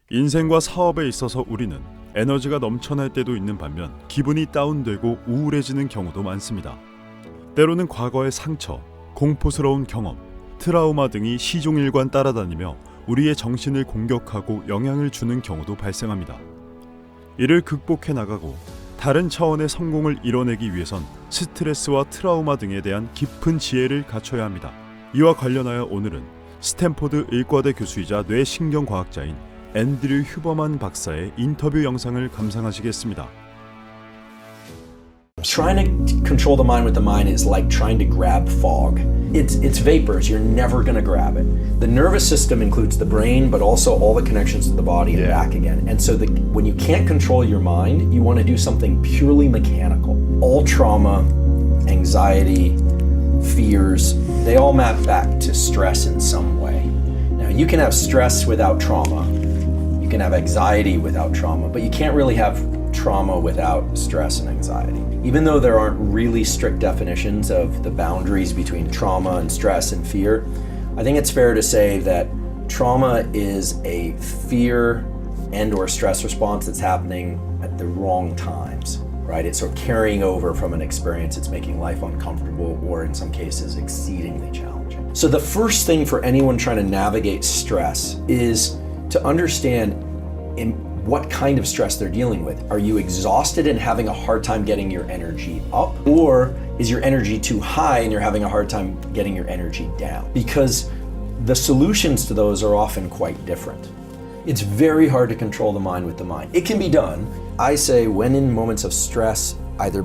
인생과 사업에 있어서 우리는 에너지가 넘쳐날 때도 있는 반면 기분이 다운되고 우울해지는 경우도 많습니다. 때로는 과거의 상처, 공포스러운 경험, 트라우마 등이 시종일관 따라다니며 우리의 정신을 공격하고 영향을 주는 경우도 발생합니다. 이를 극복해 나가고 다른 차원의 성공을 이뤄내기 위해선 스트레스와 트라우마 등에 대한 깊은 지혜를 갖춰야 합니다. 이와 관련하여 오늘은 스탠포드 의과대 교수이자 뇌신경과학자인 앤드류 후버반 박사의 인터뷰 영상을 감상하시겠습니다. Trying to control the mind with the mind is like trying to grab fog. It's vapors. You're never going to grab it. The nervous system includes the brain, but also all the connections to the body and back again. And so when you can't control your mind, you want to do something purely mechanical. All trauma, anxiety, fears, they all map back to stress in some way. Now, you can have stress without trauma. You can have anxiety without trauma, but you can't really have trauma without stress and anxiety. Even though there aren't really strict definitions of the boundaries between trauma and stress and fear, I think it's fair to say that trauma is a fear and or stress response that's happening at the wrong times, right? It's sort of carrying over from an experience that's making life uncomfortable or in some cases exceedingly challenging. So the first thing for anyone trying to navigate stress is to understand what kind of stress they're dealing with. Are you exhausted and having a hard time getting your energy up? Or is your energy too high and you're having a hard time getting your energy down? Because the solutions to those are often quite different. It's very hard to control the mind with the mind. It can be done. I say when in moments of stress, either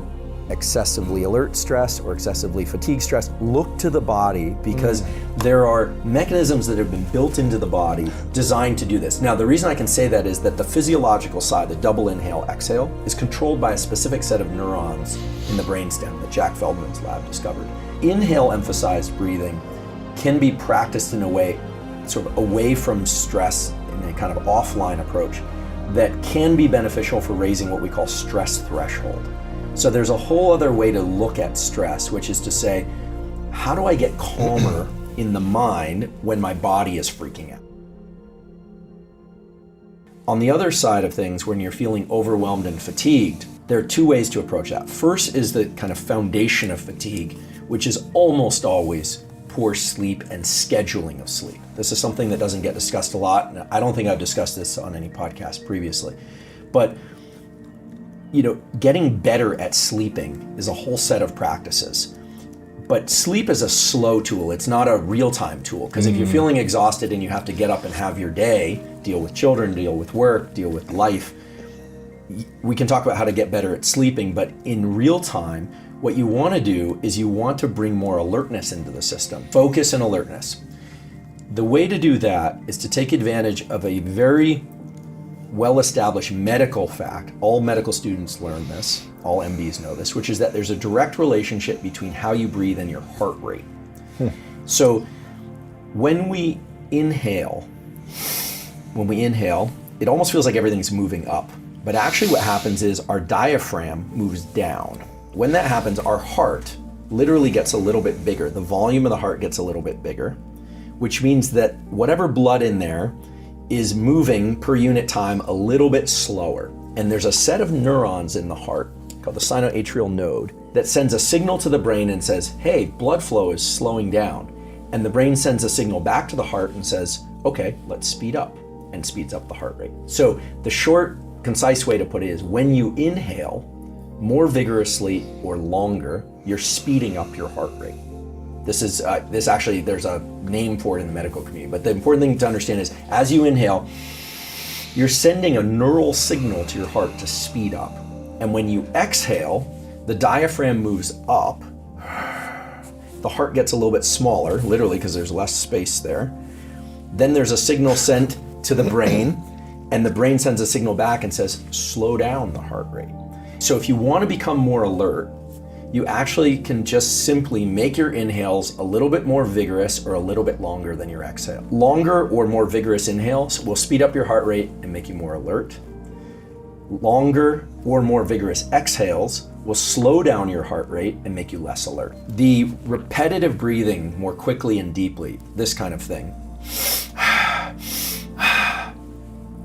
excessively alert stress or excessively fatigued stress, look to the body because there are mechanisms that have been built into the body designed to do this. Now, the reason I can say that is that the physiological side, the double inhale exhale, is controlled by a specific set of neurons in the brainstem that Jack Feldman's lab discovered. Inhale emphasized breathing can be practiced in a way sort of away from stress in a kind of offline approach that can be beneficial for raising what we call stress threshold. So there's a whole other way to look at stress, which is to say, how do I get calmer in the mind when my body is freaking out? On the other side of things, when you're feeling overwhelmed and fatigued, there are two ways to approach that. First is the kind of foundation of fatigue, which is almost always poor sleep and scheduling of sleep. This is something that doesn't get discussed a lot, and I don't think I've discussed this on any podcast previously. But getting better at sleeping is a whole set of practices. But sleep is a slow tool. It's not a real-time tool. Because if you're feeling exhausted and you have to get up and have your day, deal with children, deal with work, deal with life, we can talk about how to get better at sleeping. But in real time, what you want to do is you want to bring more alertness into the system. Focus and alertness. The way to do that is to take advantage of a very well-established medical fact. All medical students learn this, all MBs know this, which is that there's a direct relationship between how you breathe and your heart rate. So when we inhale, it almost feels like everything's moving up. But actually what happens is our diaphragm moves down. When that happens, our heart literally gets a little bit bigger. The volume of the heart gets a little bit bigger, which means that whatever blood in there is moving per unit time a little bit slower. And there's a set of neurons in the heart called the sinoatrial node that sends a signal to the brain and says, hey, blood flow is slowing down. And the brain sends a signal back to the heart and says, okay, let's speed up, and speeds up the heart rate. So the short, concise way to put it is when you inhale more vigorously or longer, you're speeding up your heart rate. This actually, there's a name for it in the medical community, but the important thing to understand is as you inhale, you're sending a neural signal to your heart to speed up. And when you exhale, the diaphragm moves up, the heart gets a little bit smaller, literally because there's less space there. Then there's a signal sent to the brain, and the brain sends a signal back and says, slow down the heart rate. So if you want to become more alert, you actually can just simply make your inhales a little bit more vigorous or a little bit longer than your exhale. Longer or more vigorous inhales will speed up your heart rate and make you more alert. Longer or more vigorous exhales will slow down your heart rate and make you less alert. The repetitive breathing more quickly and deeply, this kind of thing,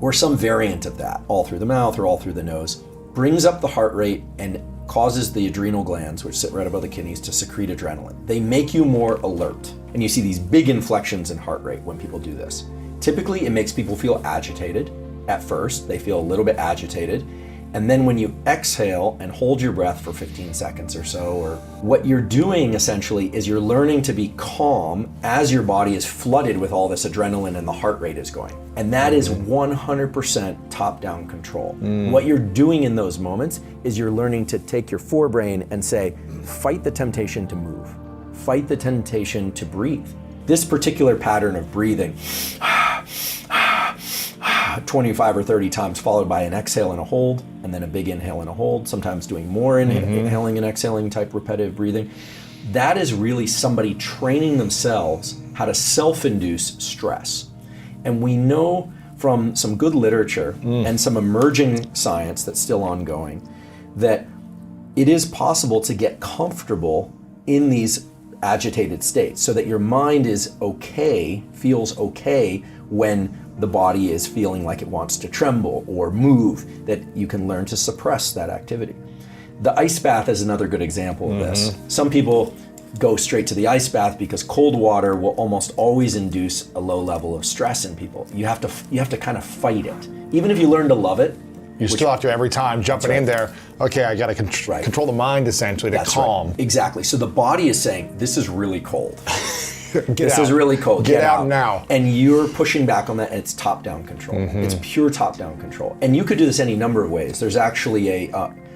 or some variant of that, all through the mouth or all through the nose, brings up the heart rate and causes the adrenal glands, which sit right above the kidneys, to secrete adrenaline. They make you more alert. And you see these big inflections in heart rate when people do this. Typically, it makes people feel agitated at first. They feel a little bit agitated. And then when you exhale and hold your breath for 15 seconds or so, or what you're doing essentially is you're learning to be calm as your body is flooded with all this adrenaline and the heart rate is going. And that is 100% top-down control. What you're doing in those moments is you're learning to take your forebrain and say, fight the temptation to move, fight the temptation to breathe. This particular pattern of breathing, 25 or 30 times, followed by an exhale and a hold, and then a big inhale and a hold, sometimes doing more inhaling and exhaling type repetitive breathing. That is really somebody training themselves how to self-induce stress. And we know from some good literature and some emerging science that's still ongoing that it is possible to get comfortable in these agitated states so that your mind is okay, feels okay when the body is feeling like it wants to tremble or move, that you can learn to suppress that activity. The ice bath is another good example of this. Some people go straight to the ice bath because cold water will almost always induce a low level of stress in people. You have to kind of fight it. Even if you learn to love it, you still have to every time jumping in there, okay, I got to control the mind essentially to calm. Right. Exactly. So the body is saying, this is really cold. This is really cold. Get out now. And you're pushing back on that, and it's top-down control. It's pure top-down control. And you could do this any number of ways. There's actually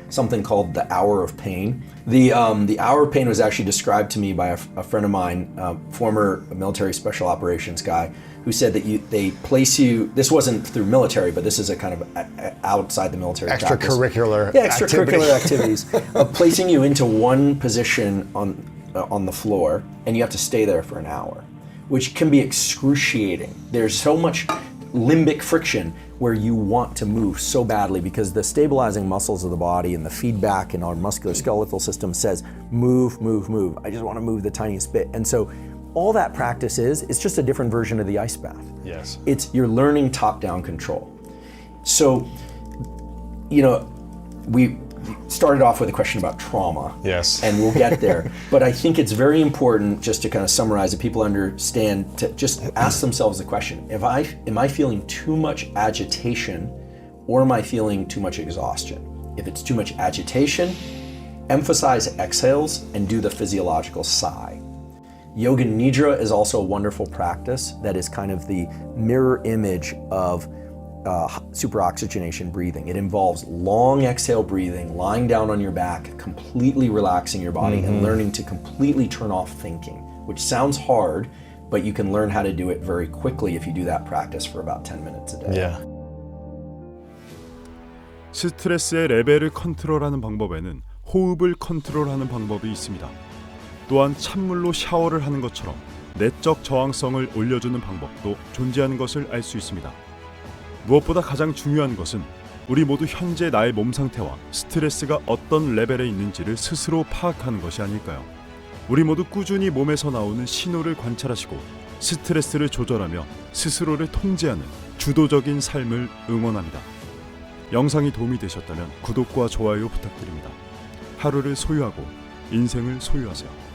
something called the hour of pain. The hour of pain was actually described to me by a friend of mine, former military special operations guy, who said that they place you, this wasn't through military, but this is a kind of outside the military extracurricular activities of placing you into one position on the floor, and you have to stay there for an hour, which can be excruciating. There's so much limbic friction where you want to move so badly because the stabilizing muscles of the body and the feedback in our musculoskeletal system says, move, move, move. I just want to move the tiniest bit. And so all that practice it's just a different version of the ice bath. Yes. You're learning top-down control. So, we started off with a question about trauma. Yes. And we'll get there. But I think it's very important, just to kind of summarize, that people understand, to just ask themselves the question, am I feeling too much agitation, or am I feeling too much exhaustion? If it's too much agitation, emphasize exhales and do the physiological sigh. Yoga Nidra is also a wonderful practice that is kind of the mirror image of superoxygenation breathing. It involves long exhale breathing, lying down on your back, completely relaxing your body, and learning to completely turn off thinking, which sounds hard, but you can learn how to do it very quickly if you do that practice for about 10 minutes a day. Yeah. 스트레스의 레벨을 컨트롤하는 방법에는 호흡을 컨트롤하는 방법이 있습니다. 또한 찬물로 샤워를 하는 것처럼 내적 저항성을 올려주는 방법도 존재하는 것을 알 수 있습니다. 무엇보다 가장 중요한 것은 우리 모두 현재 나의 몸 상태와 스트레스가 어떤 레벨에 있는지를 스스로 파악하는 것이 아닐까요? 우리 모두 꾸준히 몸에서 나오는 신호를 관찰하시고 스트레스를 조절하며 스스로를 통제하는 주도적인 삶을 응원합니다. 영상이 도움이 되셨다면 구독과 좋아요 부탁드립니다. 하루를 소유하고 인생을 소유하세요.